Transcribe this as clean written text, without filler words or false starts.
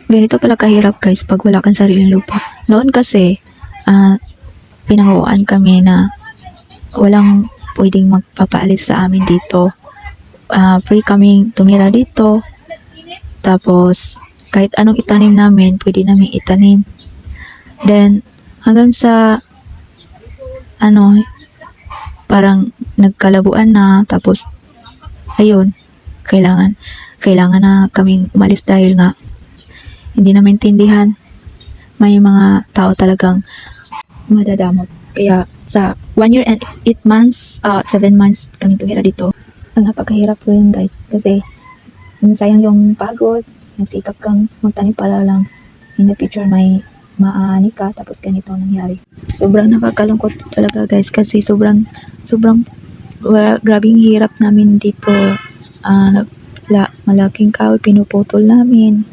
Ganito pala kahirap guys pag wala kang sariling lupa. Noon kasi, pinahuan kami na walang pwedeng magpapaalis sa amin dito. Free kaming tumira dito. Tapos, kahit anong itanim namin, pwede namin itanim. Then, hanggang sa, parang nagkalabuan na. Tapos, ayun, kailangan na kaming umalis dahil nga, hindi na maintindihan. May mga tao talagang madadamot. Kaya, sa 1 year and 8 months, 7 months kami tumira dito. Ang napakahirap po yun guys. Kasi, sayang yung pagod, nagsikap kang magtanim para lang in the future may maaani ka, tapos ganito ang nangyari. Sobrang nakakalungkot talaga guys kasi sobrang grabing hirap namin dito. Malaking kahoy pinuputol namin,